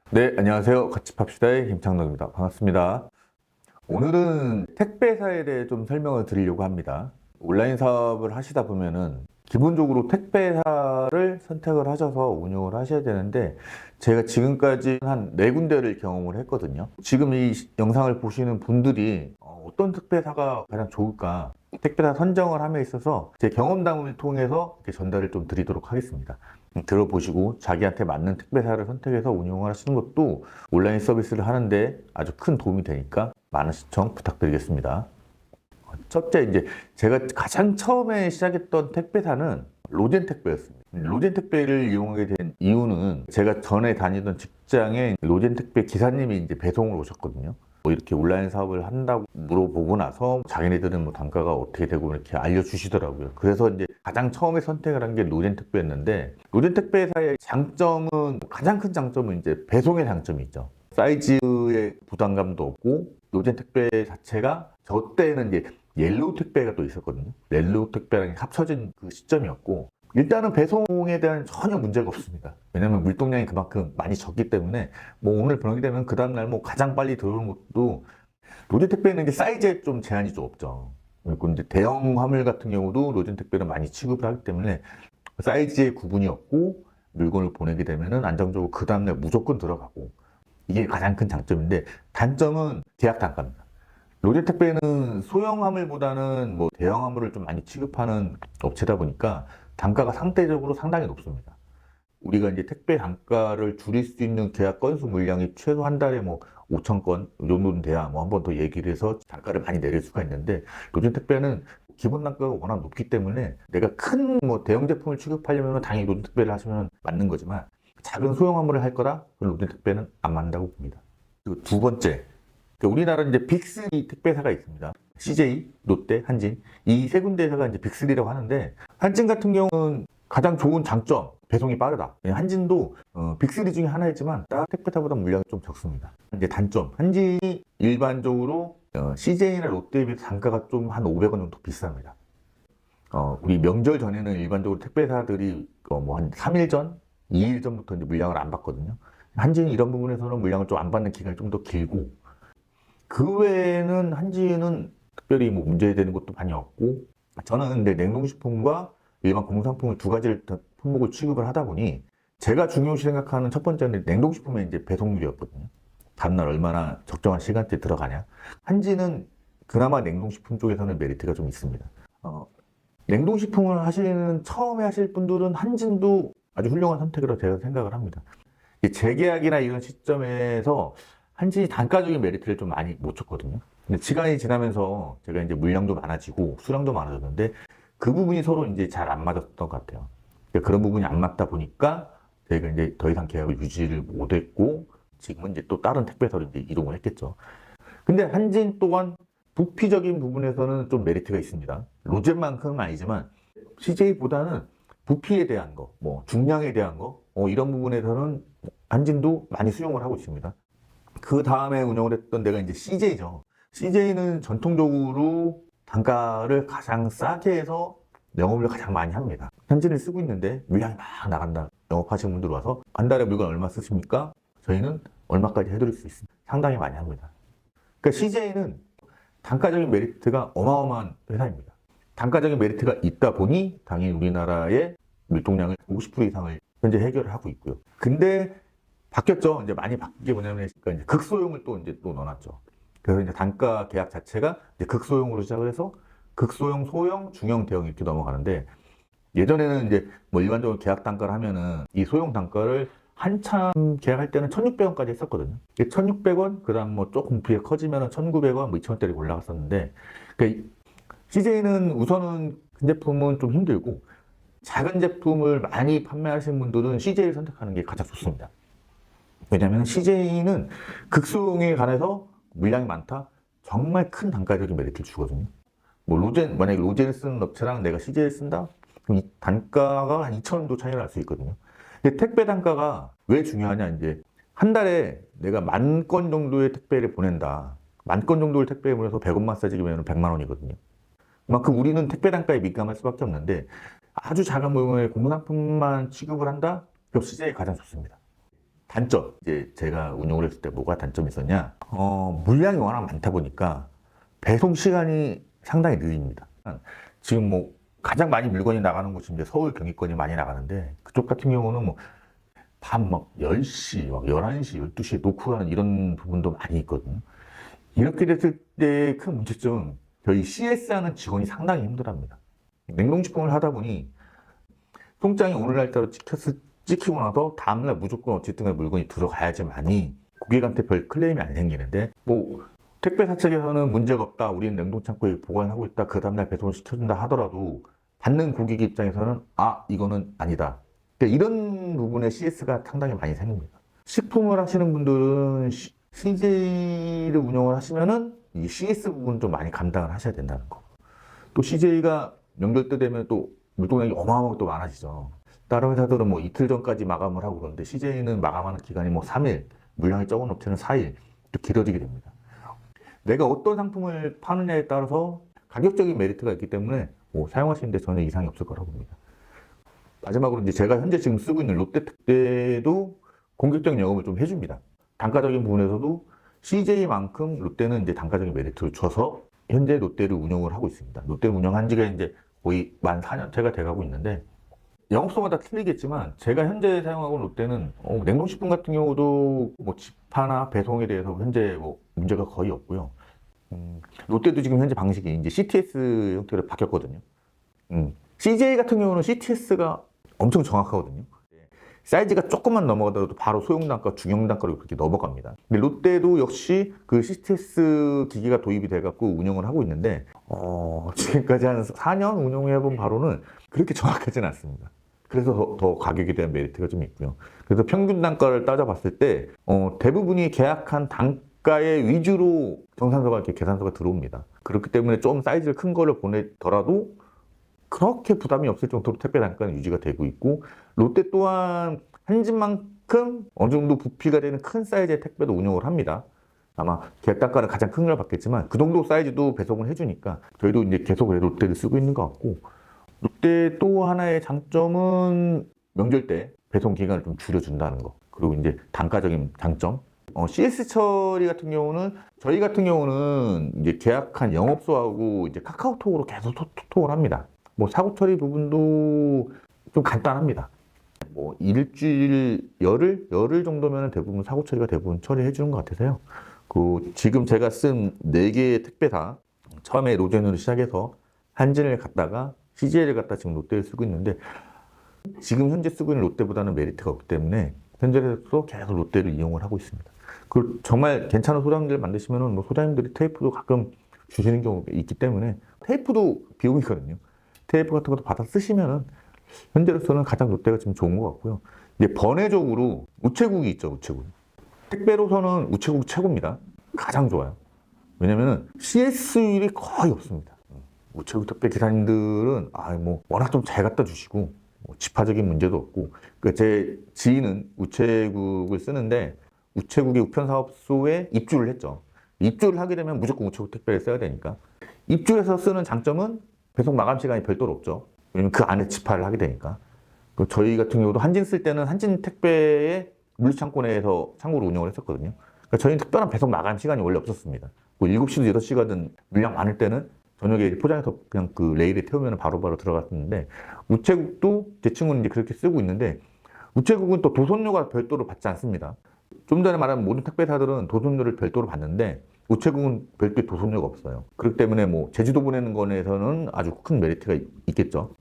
네, 안녕하세요. 같이 팝시다의 김창덕입니다. 반갑습니다. 오늘은 택배사에 대해 좀 설명을 드리려고 합니다. 온라인 사업을 하시다 보면은 기본적으로 택배사를 선택을 하셔서 운영을 하셔야 되는데 제가 지금까지 한 4군데를 경험을 했거든요. 지금 이 영상을 보시는 분들이 어떤 택배사가 가장 좋을까? 택배사 선정을 함에 있어서 제 경험담을 통해서 이렇게 전달을 좀 드리도록 하겠습니다. 들어보시고 자기한테 맞는 택배사를 선택해서 운영을 하시는 것도 온라인 서비스를 하는데 아주 큰 도움이 되니까 많은 시청 부탁드리겠습니다. 첫째, 이제 제가 가장 처음에 시작했던 택배사는 로젠 택배였습니다. 로젠 택배를 이용하게 된 이유는 제가 전에 다니던 직장에 로젠 택배 기사님이 이제 배송을 오셨거든요. 뭐 이렇게 온라인 사업을 한다고 물어보고 나서 자기네들은 뭐 단가가 어떻게 되고 이렇게 알려주시더라고요. 그래서 이제 가장 처음에 선택을 한 게 로젠 택배였는데 로젠 택배사의 장점은 가장 큰 장점은 이제 배송의 장점이 있죠. 사이즈의 부담감도 없고 로젠 택배 자체가 저 때는 이제 옐로우 택배가 또 있었거든요. 옐로우 택배랑 합쳐진 그 시점이었고 일단은 배송에 대한 전혀 문제가 없습니다. 왜냐면 물동량이 그만큼 많이 적기 때문에 뭐 오늘 보내게 되면 그 다음날 뭐 가장 빨리 들어오는 것도 로젠 택배는 이제 사이즈에 좀 제한이 좀 없죠. 그리고 이제 대형 화물 같은 경우도 로젠 택배는 많이 취급을 하기 때문에 사이즈에 구분이 없고 물건을 보내게 되면은 안정적으로 그 다음날 무조건 들어가고 이게 가장 큰 장점인데 단점은 계약 단가입니다. 로제 택배는 소형 화물보다는 뭐 대형 화물을 좀 많이 취급하는 업체다 보니까 단가가 상대적으로 상당히 높습니다. 우리가 이제 택배 단가를 줄일 수 있는 계약 건수 물량이 최소 한 달에 뭐 5천 건 이 정도는 돼야 뭐 한 번 더 얘기를 해서 단가를 많이 내릴 수가 있는데 로제 택배는 기본 단가가 워낙 높기 때문에 내가 큰 뭐 대형 제품을 취급하려면 당연히 로제 택배를 하시면 맞는 거지만 작은 소형 화물을 할 거다? 그럼 로제 택배는 안 맞는다고 봅니다. 그리고 두 번째, 우리나라는 이제 빅3 택배사가 있습니다. CJ, 롯데, 한진. 이 세 군데사가 이제 빅3라고 하는데, 한진 같은 경우는 가장 좋은 장점, 배송이 빠르다. 한진도 빅3 중에 하나이지만, 다른 택배사보다 물량이 좀 적습니다. 이제 단점, 한진이 일반적으로 CJ나 롯데에 비해서 단가가 좀 한 500원 정도 비쌉니다. 우리 명절 전에는 일반적으로 택배사들이 뭐 한 3일 전, 2일 전부터 이제 물량을 안 받거든요. 한진이 이런 부분에서는 물량을 좀 안 받는 기간이 좀 더 길고, 그 외에는 한지는 특별히 뭐 문제되는 것도 많이 없고, 저는 근데 냉동식품과 일반 공산품을 두 가지를 품목을 취급을 하다 보니 제가 중요시 생각하는 첫 번째는 냉동식품의 이제 배송률이었거든요. 다음날 얼마나 적정한 시간대에 들어가냐. 한지는 그나마 냉동식품 쪽에서는 메리트가 좀 있습니다. 냉동식품을 하시는 처음에 하실 분들은 한진도 아주 훌륭한 선택이라고 제가 생각을 합니다. 재계약이나 이런 시점에서 한진이 단가적인 메리트를 좀 많이 못 줬거든요. 근데 시간이 지나면서 제가 이제 물량도 많아지고 수량도 많아졌는데 그 부분이 서로 이제 잘 안 맞았던 것 같아요. 그러니까 그런 부분이 안 맞다 보니까 저희가 이제 더 이상 계약을 유지를 못했고 지금은 이제 또 다른 택배사로 이제 이동을 했겠죠. 근데 한진 또한 부피적인 부분에서는 좀 메리트가 있습니다. 로젠만큼은 아니지만 CJ보다는 부피에 대한 거, 뭐 중량에 대한 거, 이런 부분에서는 한진도 많이 수용을 하고 있습니다. 그 다음에 운영을 했던 데가 이제 CJ죠. CJ는 전통적으로 단가를 가장 싸게 해서 영업을 가장 많이 합니다. 현진을 쓰고 있는데 물량이 막 나간다. 영업하시는 분들 와서 한 달에 물건 얼마 쓰십니까? 저희는 얼마까지 해드릴 수 있습니다. 상당히 많이 합니다. 그러니까 CJ는 단가적인 메리트가 어마어마한 회사입니다. 단가적인 메리트가 있다 보니 당연히 우리나라의 물동량을 50% 이상을 현재 해결을 하고 있고요. 근데 바뀌었죠. 이제 많이 바뀐 게 뭐냐면 이제 극소형을 또 이제 또 넣어놨죠. 그래서 이제 단가 계약 자체가 이제 극소형으로 시작을 해서 극소형, 소형, 중형, 대형 이렇게 넘어가는데 예전에는 이제 뭐 일반적으로 계약 단가를 하면은 이 소형 단가를 한참 계약할 때는 1,600원까지 했었거든요. 1,600원, 그 다음 뭐 조금 부피가 커지면은 1,900원, 뭐 2,000원짜리 올라갔었는데 그러니까 CJ는 우선은 큰 제품은 좀 힘들고 작은 제품을 많이 판매하시는 분들은 CJ를 선택하는 게 가장 좋습니다. 왜냐면 CJ는 극소형에 관해서 물량이 많다? 정말 큰 단가적인 메리트를 주거든요. 뭐 만약에 로젠을 쓰는 업체랑 내가 CJ를 쓴다? 그럼 이 단가가 한 2,000원도 차이가 날 수 있거든요. 근데 택배 단가가 왜 중요하냐, 이제. 한 달에 내가 10,000건 정도의 택배를 보낸다. 10,000건 정도의 택배를 보내서 100원만 싸지면 100만 원이거든요. 그만큼 우리는 택배 단가에 민감할 수밖에 없는데 아주 작은 물건을 공산품만 취급을 한다? 그럼 CJ가 가장 좋습니다. 단점, 이제 제가 운영을 했을 때 뭐가 단점이 있었냐? 물량이 워낙 많다 보니까 배송 시간이 상당히 느립니다. 지금 뭐 가장 많이 물건이 나가는 곳이 이제 서울 경기권이 많이 나가는데, 그쪽 같은 경우는 뭐 밤 막 10시, 막 11시, 12시에 놓고 가는 이런 부분도 많이 있거든요. 이렇게 됐을 때 큰 문제점은 저희 CS 하는 직원이 상당히 힘들합니다. 냉동식품을 하다 보니 통장이 오늘날따라 찍히고 나서 다음날 무조건 어쨌든 간에 물건이 들어가야지만이 고객한테 별 클레임이 안 생기는데, 뭐 택배사 측에서는 문제가 없다, 우리는 냉동창고에 보관하고 있다, 그 다음날 배송을 시켜준다 하더라도 받는 고객 입장에서는 이거는 아니다. 그러니까 이런 부분에 CS가 상당히 많이 생깁니다. 식품을 하시는 분들은 CJ를 운영을 하시면은 이 CS 부분 좀 많이 감당을 하셔야 된다는 거. 또 CJ가 명절 때 되면 또 물동량이 어마어마하게 또 많아지죠. 다른 회사들은 뭐 이틀 전까지 마감을 하고 그러는데, CJ는 마감하는 기간이 뭐 3일, 물량이 적은 업체는 4일, 또 길어지게 됩니다. 내가 어떤 상품을 파느냐에 따라서 가격적인 메리트가 있기 때문에 뭐 사용하시는데 전혀 이상이 없을 거라고 봅니다. 마지막으로 이제 제가 현재 지금 쓰고 있는 롯데 택배도 공격적인 영업을 좀 해줍니다. 단가적인 부분에서도 CJ만큼 롯데는 이제 단가적인 메리트를 줘서 현재 롯데를 운영을 하고 있습니다. 롯데를 운영한 지가 이제 거의 만 4년째가 돼가고 있는데, 영업소마다 틀리겠지만 제가 현재 사용하고 있는 롯데는 냉동식품 같은 경우도 뭐 집하나 배송에 대해서 현재 뭐 문제가 거의 없고요. 롯데도 지금 현재 방식이 이제 CTS 형태로 바뀌었거든요. CJ 같은 경우는 CTS가 엄청 정확하거든요. 사이즈가 조금만 넘어가더라도 바로 소형 단가, 중형 단가로 그렇게 넘어갑니다. 근데 롯데도 역시 그 CTS 기기가 도입이 돼갖고 운영을 하고 있는데, 지금까지 한 4년 운영해본 바로는 그렇게 정확하지는 않습니다. 그래서 더 가격에 대한 메리트가 좀 있고요. 그래서 평균 단가를 따져봤을 때, 대부분이 계약한 단가의 위주로 정산서가 이렇게 계산서가 들어옵니다. 그렇기 때문에 좀 사이즈를 큰 거를 보내더라도 그렇게 부담이 없을 정도로 택배 단가는 유지가 되고 있고, 롯데 또한 한 집만큼 어느 정도 부피가 되는 큰 사이즈의 택배도 운영을 합니다. 아마 계약 단가는 가장 큰 걸 받겠지만 그 정도 사이즈도 배송을 해주니까 저희도 이제 계속 롯데를 쓰고 있는 것 같고, 롯데 또 하나의 장점은 명절 때 배송 기간을 좀 줄여준다는 거, 그리고 이제 단가적인 장점. CS 처리 같은 경우는 저희 같은 경우는 이제 계약한 영업소하고 이제 카카오톡으로 계속 소통을 합니다. 뭐 사고 처리 부분도 좀 간단합니다. 뭐 일주일 열흘 정도면 대부분 사고 처리가 대부분 처리해 주는 것 같아서요. 지금 제가 쓴 4개의 택배사, 처음에 로젠으로 시작해서 한진을 갔다가 CJ를 갔다 지금 롯데를 쓰고 있는데, 지금 현재 쓰고 있는 롯데보다는 메리트가 없기 때문에 현재로서 계속 롯데를 이용을 하고 있습니다. 그리고 정말 괜찮은 소장님들 만드시면은 뭐 소장님들이 테이프도 가끔 주시는 경우가 있기 때문에, 테이프도 비용이거든요. 테이프 같은 것도 받아 쓰시면은 현재로서는 가장 롯데가 지금 좋은 것 같고요. 이제 번외적으로 우체국이 있죠, 우체국. 택배로서는 우체국 최고입니다. 가장 좋아요. 왜냐면은 CS율이 거의 없습니다. 우체국 택배 기사님들은 뭐 워낙 좀 잘 갖다 주시고, 뭐 지파적인 문제도 없고. 그러니까 제 지인은 우체국을 쓰는데 우체국의 우편사업소에 입주를 했죠. 입주를 하게 되면 무조건 우체국 택배를 써야 되니까. 입주해서 쓰는 장점은 배송 마감 시간이 별도로 없죠. 왜냐면 그 안에 지파를 하게 되니까. 저희 같은 경우도 한진 쓸 때는 한진 택배의 물류창고 내에서 창고를 운영을 했었거든요. 그러니까 저희는 특별한 배송 마감 시간이 원래 없었습니다. 뭐 7시든 6시가든 물량 많을 때는 저녁에 포장해서 그냥 그 레일에 태우면 바로바로 들어갔는데, 우체국도 제 친구는 이제 그렇게 쓰고 있는데, 우체국은 또 도선료가 별도로 받지 않습니다. 좀 전에 말한 모든 택배사들은 도선료를 별도로 받는데 우체국은 별도의 도선료가 없어요. 그렇기 때문에 뭐 제주도 보내는 거에서는 아주 큰 메리트가 있겠죠.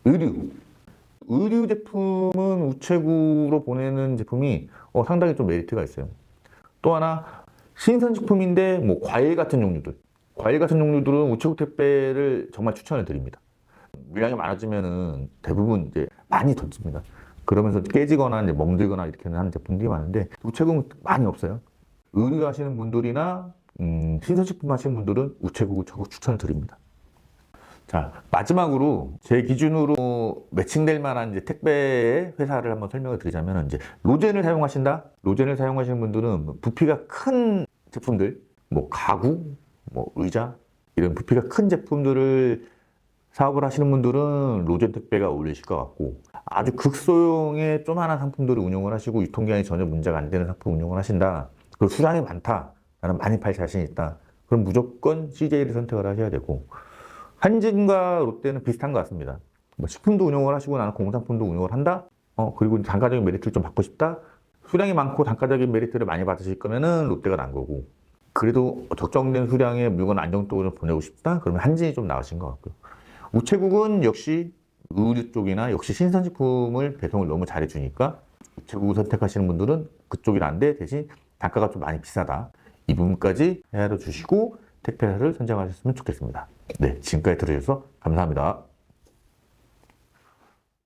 의류 제품은 우체국으로 보내는 제품이 상당히 좀 메리트가 있어요. 또 하나, 신선식품인데 뭐 과일 같은 종류들은 우체국 택배를 정말 추천을 드립니다. 물량이 많아지면은 대부분 이제 많이 던집니다. 그러면서 깨지거나 이제 멍들거나 이렇게 하는 제품들이 많은데 우체국은 많이 없어요. 의류 하시는 분들이나 신선식품 하시는 분들은 우체국을 적극 추천을 드립니다. 자, 마지막으로 제 기준으로 매칭될 만한 이제 택배 회사를 한번 설명을 드리자면, 이제 로젠을 사용하신다? 로젠을 사용하시는 분들은 부피가 큰 제품들, 뭐 가구, 뭐 의자, 이런 부피가 큰 제품들을 사업을 하시는 분들은 로젠 택배가 어울리실 것 같고, 아주 극소형의 조그마한 상품들을 운용을 하시고 유통기한이 전혀 문제가 안 되는 상품 운용을 하신다. 그리고 수량이 많다. 나는 많이 팔 자신 있다. 그럼 무조건 CJ를 선택을 하셔야 되고, 한진과 롯데는 비슷한 것 같습니다. 뭐 식품도 운용을 하시고 나는 공산품도 운용을 한다. 그리고 단가적인 메리트를 좀 받고 싶다. 수량이 많고 단가적인 메리트를 많이 받으실 거면은 롯데가 난 거고, 그래도 적정된 수량의 물건 안정적으로 보내고 싶다. 그러면 한진이 좀 나으신 것 같고요. 우체국은 역시 의류 쪽이나 역시 신선식품을 배송을 너무 잘해주니까 우체국을 선택하시는 분들은 그쪽이 난데 대신 단가가 좀 많이 비싸다. 이 부분까지 헤아려 주시고 택배사를 선정하셨으면 좋겠습니다. 네, 지금까지 들어주셔서 감사합니다.